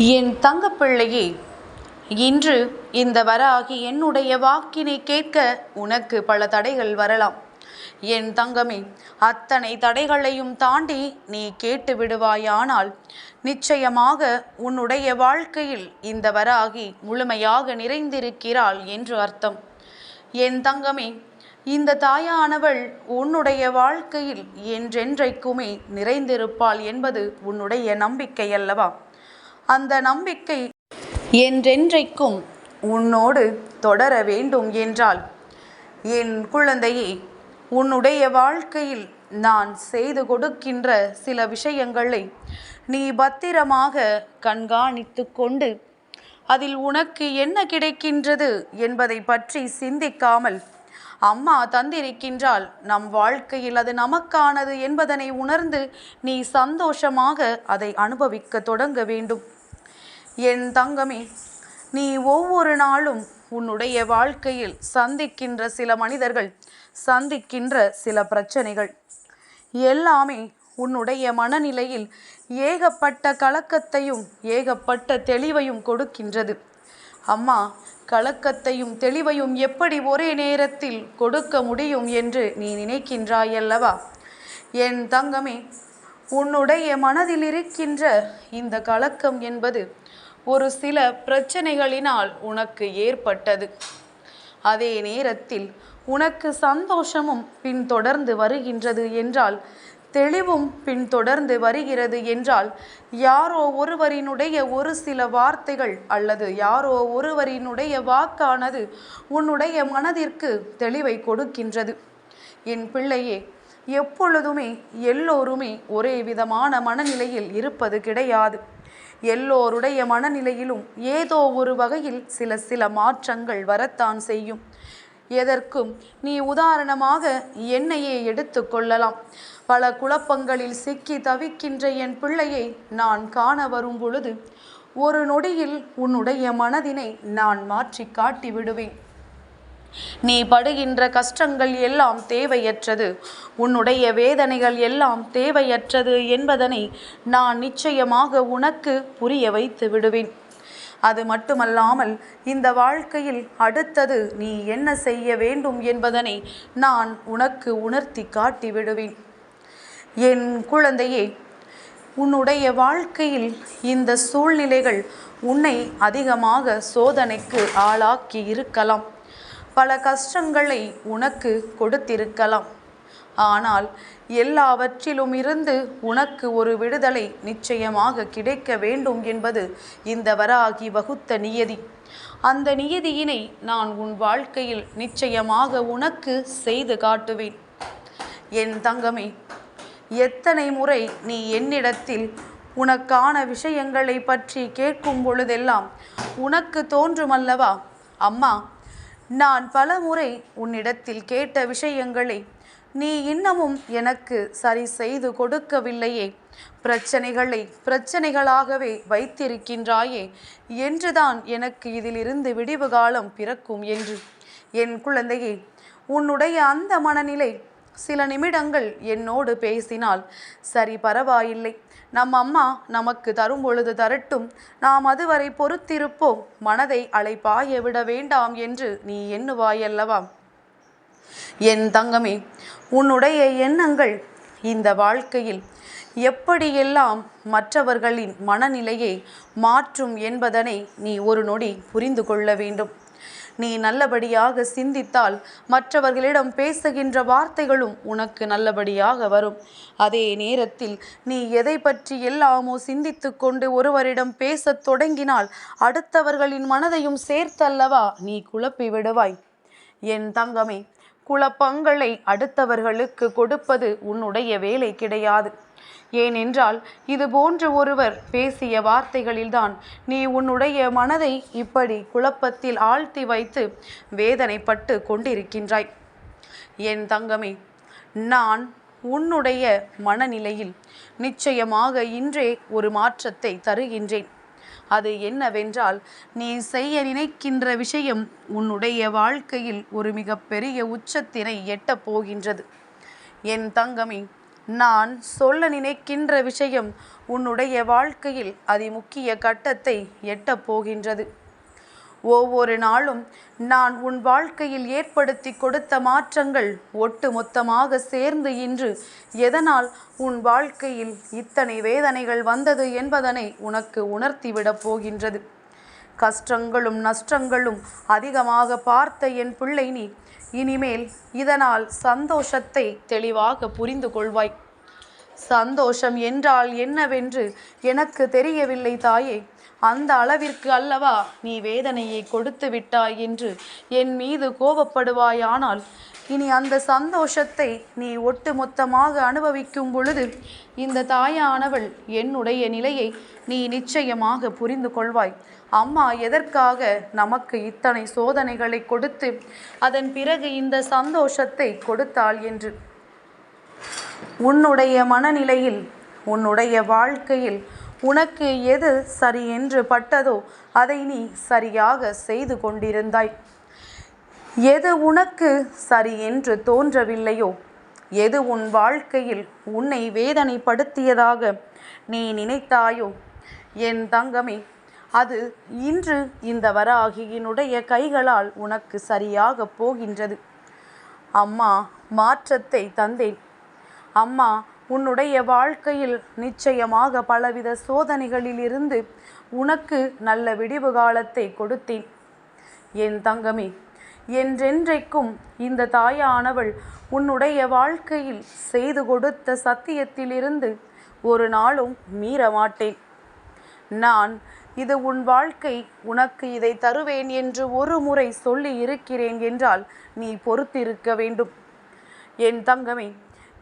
என் தங்கப்பிள்ளையே, இன்று இந்த வராகி என்னுடைய வாக்கினை கேட்க உனக்கு பல தடைகள் வரலாம். என் தங்கமே, அத்தனை தடைகளையும் தாண்டி நீ கேட்டு விடுவாயானால் நிச்சயமாக உன்னுடைய வாழ்க்கையில் இந்த வராகி முழுமையாக நிறைந்திருக்கிறாள் என்று அர்த்தம். என் தங்கமே, இந்த தாயானவள் உன்னுடைய வாழ்க்கையில் என்றென்றைக்குமே நிறைந்திருப்பாள் என்பது உன்னுடைய நம்பிக்கை அல்லவா? அந்த நம்பிக்கை என்றென்றைக்கும் உன்னோடு தொடர வேண்டும் என்றால், என் குழந்தையே, உன்னுடைய வாழ்க்கையில் நான் செய்து கொடுக்கின்ற சில விஷயங்களை நீ பத்திரமாக கண்காணித்து கொண்டு அதில் உனக்கு என்ன கிடைக்கின்றது என்பதை பற்றி சிந்திக்காமல், அம்மா தந்திருக்கின்றால் நம் வாழ்க்கையில் அது நமக்கானது என்பதனை உணர்ந்து நீ சந்தோஷமாக அதை அனுபவிக்க தொடங்க வேண்டும். என் தங்கமே, நீ ஒவ்வொரு நாளும் உன்னுடைய வாழ்க்கையில் சந்திக்கின்ற சில மனிதர்கள், சந்திக்கின்ற சில பிரச்சனைகள் எல்லாமே உன்னுடைய மனநிலையில் ஏகப்பட்ட கலக்கத்தையும் ஏகப்பட்ட தெளிவையும் கொடுக்கின்றது. அம்மா கலக்கத்தையும் தெளிவையும் எப்படி ஒரே நேரத்தில் கொடுக்க முடியும் என்று நீ நினைக்கின்றாயல்லவா? என் தங்கமே, உன்னுடைய மனதில் இருக்கின்ற இந்த கலக்கம் என்பது ஒரு சில பிரச்சனைகளினால் உனக்கு ஏற்பட்டது. அதே நேரத்தில் உனக்கு சந்தோஷமும் பின்தொடர்ந்து வருகின்றது என்றால், தெளிவும் பின்தொடர்ந்து வருகிறது என்றால், யாரோ ஒருவரினுடைய ஒரு சில வார்த்தைகள் அல்லது யாரோ ஒருவரினுடைய வாக்கானது உன்னுடைய மனதிற்கு தெளிவை கொடுக்கின்றது. என் பிள்ளையே, எப்பொழுதுமே எல்லோருமே ஒரே விதமான மனநிலையில் இருப்பது கிடையாது. எல்லோருடைய மனநிலையிலும் ஏதோ ஒரு வகையில் சில மாற்றங்கள் வரத்தான் செய்யும். எதற்கும் நீ உதாரணமாக என்னையே எடுத்து கொள்ளலாம். பல குழப்பங்களில் சிக்கி தவிக்கின்ற என் பிள்ளையை நான் காண வரும் பொழுது ஒரு நொடியில் உன்னுடைய மனதினை நான் மாற்றி காட்டி விடுவேன். நீ படுகின்ற கஷ்டங்கள் எல்லாம் தேவையற்றது, உன்னுடைய வேதனைகள் எல்லாம் தேவையற்றது என்பதனை நான் நிச்சயமாக உனக்கு புரிய வைத்து விடுவேன். அது மட்டுமல்லாமல் இந்த வாழ்க்கையில் அடுத்தது நீ என்ன செய்ய வேண்டும் என்பதனை நான் உனக்கு உணர்த்தி காட்டி விடுவேன். என் குழந்தையே, உன்னுடைய வாழ்க்கையில் இந்த சூழ்நிலைகள் உன்னை அதிகமாக சோதனைக்கு ஆளாக்கி இருக்கலாம். பல கஷ்டங்களை உனக்கு கொடுத்திருக்கலாம். ஆனால் எல்லாவற்றிலும் இருந்து உனக்கு ஒரு விடுதலை நிச்சயமாக கிடைக்க வேண்டும் என்பது இந்த வராகி வகுத்த நியதி. அந்த நியதியினை நான் உன் வாழ்க்கையில் நிச்சயமாக உனக்கு செய்து காட்டுவேன். என் தங்கமே, எத்தனை முறை நீ என்னிடத்தில் உனக்கான விஷயங்களை பற்றி கேட்கும் பொழுதெல்லாம் உனக்கு தோன்றுமல்லவா, அம்மா, நான் பல முறை உன்னிடத்தில் கேட்ட விஷயங்களை நீ இன்னமும் எனக்கு சரி செய்து கொடுக்கவில்லையே, பிரச்சனைகளை பிரச்சனைகளாகவே வைத்திருக்கின்றாயே என்றுதான் எனக்கு இதிலிருந்து விடிவு காலம் பிறக்கும் என்று. என் குழந்தையே, உன்னுடைய அந்த மனநிலை சில நிமிடங்கள் என்னோடு பேசினால், சரி பரவாயில்லை, நம் அம்மா நமக்கு தரும் பொழுது தரட்டும், நாம் அதுவரை பொறுத்திருப்போம், மனதை அலைபாய விட வேண்டாம் என்று நீ எண்ணுவாயல்லவா? என் தங்கமே, உன்னுடைய எண்ணங்கள் இந்த வாழ்க்கையில் எப்படியெல்லாம் மற்றவர்களின் மனநிலையை மாற்றும் என்பதனை நீ ஒரு நொடி புரிந்து கொள்ள வேண்டும். நீ நல்லபடியாக சிந்தித்தால் மற்றவர்களிடம் பேசுகின்ற வார்த்தைகளும் உனக்கு நல்லபடியாக வரும். அதே நேரத்தில் நீ எதை பற்றி எல்லாமோ சிந்தித்து கொண்டு ஒருவரிடம் பேசத் தொடங்கினால் அடுத்தவர்களின் மனதையும் சேர்த்தல்லவா நீ குழப்பி விடுவாய். என் தங்கமே, குழப்பங்களை அடுத்தவர்களுக்கு கொடுப்பது உன்னுடைய வேலை கிடையாது. ஏனென்றால் இது போன்று ஒருவர் பேசிய வார்த்தைகளில்தான் நீ உன்னுடைய மனதை இப்படி குழப்பத்தில் ஆழ்த்தி வைத்து வேதனைப்பட்டு கொண்டிருக்கின்றாய். என் தங்கமே, நான் உன்னுடைய மனநிலையில் நிச்சயமாக இன்றே ஒரு மாற்றத்தை தருகின்றேன். அது என்னவென்றால், நீ செய்ய நினைக்கின்ற விஷயம் உன்னுடைய வாழ்க்கையில் ஒரு மிகப்பெரிய உச்சத்தினை எட்டப் போகின்றது. என் தங்கமே, நான் சொல்ல நினைக்கின்ற விஷயம் உன்னுடைய வாழ்க்கையில் அதிமுக்கிய கட்டத்தை எட்டப் போகின்றது. ஒவ்வொரு நாளும் நான் உன் வாழ்க்கையில் ஏற்படுத்தி கொடுத்த மாற்றங்கள் ஒட்டு மொத்தமாக சேர்ந்து இன்று எதனால் உன் வாழ்க்கையில் இத்தனை வேதனைகள் வந்தது என்பதனை உனக்கு உணர்த்திவிடப் போகின்றது. கஷ்டங்களும் நஷ்டங்களும் அதிகமாக பார்த்த என் பிள்ளை நீ இனிமேல் இதனால் சந்தோஷத்தை தெளிவாக புரிந்து கொள்வாய். சந்தோஷம் என்றால் என்னவென்று எனக்கு தெரியவில்லை தாயே. அந்த அளவிற்கு அல்லவா நீ வேதனையை கொடுத்து விட்டாய் என்று என் மீது கோபப்படுவாயானால் இனி அந்த சந்தோஷத்தை நீ ஒட்டுமொத்தமாக அனுபவிக்கும் பொழுது இந்த தாயானவள் என்னுடைய நிலையை நீ நிச்சயமாக புரிந்து கொள்வாய். அம்மா எதற்காக நமக்கு இத்தனை சோதனைகளை கொடுத்து அதன் பிறகு இந்த சந்தோஷத்தை கொடுத்தாள் என்று. உன்னுடைய மனநிலையில் உன்னுடைய வாழ்க்கையில் உனக்கு எது சரி என்று பட்டதோ அதை நீ சரியாக செய்து கொண்டிருந்தாய். எது உனக்கு சரி என்று தோன்றவில்லையோ, எது உன் வாழ்க்கையில் உன்னை வேதனைப்படுத்தியதாக நீ நினைத்தாயோ என் தங்கமே, அது இன்று இந்த வராகியினுடைய கைகளால் உனக்கு சரியாக போகின்றது. அம்மா மாற்றத்தை தந்தேன். அம்மா உன்னுடைய வாழ்க்கையில் நிச்சயமாக பலவித சோதனைகளிலிருந்து உனக்கு நல்ல விடிவு காலத்தை கொடுத்தேன். என் தங்கமே, என்றென்றைக்கும் இந்த தாயானவள் உன்னுடைய வாழ்க்கையில் செய்து கொடுத்த சத்தியத்திலிருந்து ஒரு நாளும் மீற மாட்டேன். நான் இது உன் வாழ்க்கை, உனக்கு இதை தருவேன் என்று ஒரு முறை சொல்லி இருக்கிறேன் என்றால் நீ பொறுத்திருக்க வேண்டும். என் தங்கமே,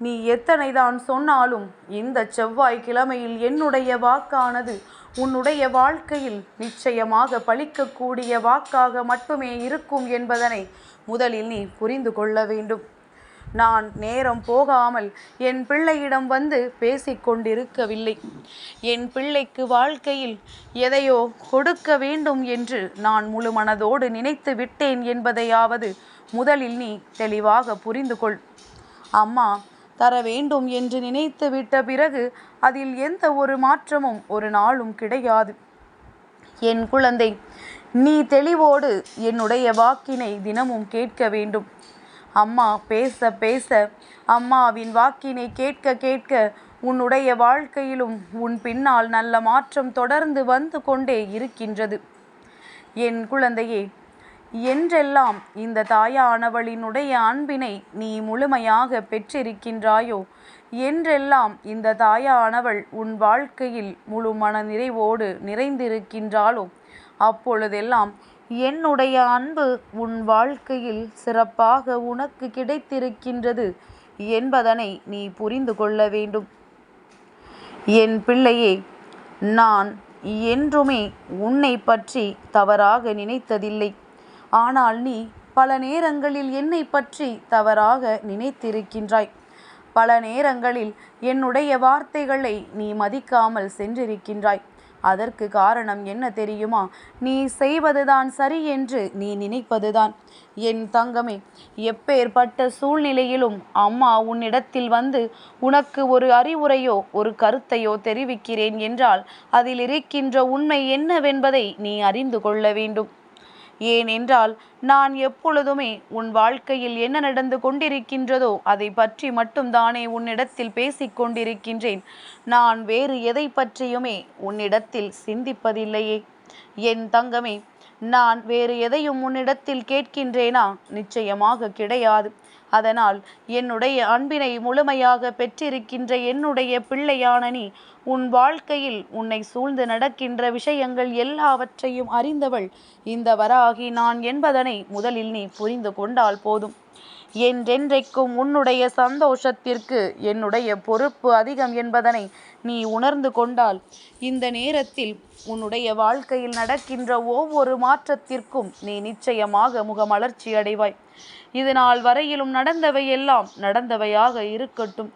நீ எத்தனை தான் சொன்னாலும் இந்த செவ்வாய்க்கிழமையில் என்னுடைய வாக்கானது உன்னுடைய வாழ்க்கையில் நிச்சயமாக பலிக்கக்கூடிய வாக்காக மட்டுமே இருக்கும் என்பதனை முதலில் நீ புரிந்து கொள்ள வேண்டும். நான் நேரம் போகாமல் என் பிள்ளையிடம் வந்து பேசிக்கொண்டிருக்கவில்லை. என் பிள்ளைக்கு வாழ்க்கையில் எதையோ கொடுக்க வேண்டும் என்று நான் முழு மனதோடு நினைத்து விட்டேன் என்பதையாவது முதலில் நீ தெளிவாக புரிந்து கொள். அம்மா தர வேண்டும் என்று நினைத்து விட்ட பிறகு அதில் எந்த ஒரு மாற்றமும் ஒரு நாளும் கிடையாது. என் குழந்தை, நீ தெளிவோடு என்னுடைய வாக்கினை தினமும் கேட்க வேண்டும். அம்மா பேச பேச, அம்மாவின் வாக்கினை கேட்க கேட்க உன்னுடைய வாழ்க்கையிலும் உன் பின்னால் நல்ல மாற்றம் தொடர்ந்து வந்து கொண்டே இருக்கின்றது. என் குழந்தையே, என்றெல்லாம் இந்த தாயானவளினுடைய அன்பினை நீ முழுமையாக பெற்றிருக்கின்றாயோ, என்றெல்லாம் இந்த தாயானவள் உன் வாழ்க்கையில் முழு மன நிறைவோடு நிறைந்திருக்கின்றாளோ, அப்பொழுதெல்லாம் என்னுடைய அன்பு உன் வாழ்க்கையில் சிறப்பாக உனக்கு கிடைத்திருக்கின்றது என்பதனை நீ புரிந்து கொள்ள வேண்டும். என் பிள்ளையே, நான் என்றுமே உன்னை பற்றி தவறாக நினைத்ததில்லை. ஆனால் நீ பல நேரங்களில் என்னை பற்றி தவறாக நினைத்திருக்கின்றாய். பல நேரங்களில் என்னுடைய வார்த்தைகளை நீ மதிக்காமல் சென்றிருக்கின்றாய். அதற்கு காரணம் என்ன தெரியுமா? நீ செய்வதுதான் சரி என்று நீ நினைப்பதுதான். என் தங்கமே, எப்பேற்பட்ட சூழ்நிலையிலும் அம்மா உன்னிடத்தில் வந்து உனக்கு ஒரு அறிவுரையோ ஒரு கருத்தையோ தெரிவிக்கிறேன் என்றால் அதில் இருக்கின்ற உண்மை என்னவென்பதை நீ அறிந்து கொள்ள வேண்டும். ஏனென்றால் நான் எப்பொழுதுமே உன் வாழ்க்கையில் என்ன நடந்து கொண்டிருக்கின்றதோ அதை பற்றி மட்டும்தானே உன்னிடத்தில் பேசிக்கொண்டிருக்கின்றேன். நான் வேறு எதை பற்றியுமே உன்னிடத்தில் சிந்திப்பதில்லையே. என் தங்கமே, நான் வேறு எதையும் உன்னிடத்தில் கேட்கின்றேனா? நிச்சயமாக கிடையாது. அதனால் என்னுடைய அன்பினை முழுமையாக பெற்றிருக்கின்ற என்னுடைய பிள்ளையான நீ உன் வாழ்க்கையில் உன்னை சூழ்ந்து நடக்கின்ற விஷயங்கள் எல்லாவற்றையும் அறிந்தவள் இந்த வராகி நான் என்பதனை முதலில் நீ புரிந்து கொண்டால் போதும். என்றென்றைக்கும் உன்னுடைய சந்தோஷத்திற்கு என்னுடைய பொறுப்பு அதிகம் என்பதனை நீ உணர்ந்து கொண்டால் இந்த நேரத்தில் உன்னுடைய வாழ்க்கையில் நடக்கின்ற ஒவ்வொரு மாற்றத்திற்கும் நீ நிச்சயமாக முகமலர்ச்சி அடைவாய். இது நாள் வரையிலும் நடந்தவை எல்லாம் நடந்தவையாக இருக்கட்டும்.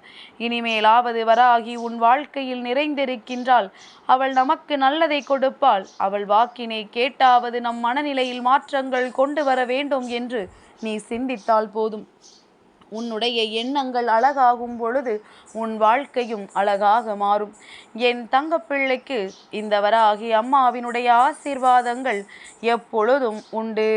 இனிமேலாவது வராகி உன் வாழ்க்கையில் நிறைந்திருக்கின்றாள். அவள் நமக்கு நல்லதை கொடுப்பாள். அவள் வாக்கினை கேட்டாவது நம் மனநிலையில் மாற்றங்கள் கொண்டு வர வேண்டும் என்று நீ சிந்தித்தால் போதும். உன்னுடைய எண்ணங்கள் அழகாகும் பொழுது உன் வாழ்க்கையும் அழகாக மாறும். என் தங்கப்பிள்ளைக்கு இந்த வராகி அம்மாவினுடைய ஆசீர்வாதங்கள் எப்பொழுதும் உண்டு.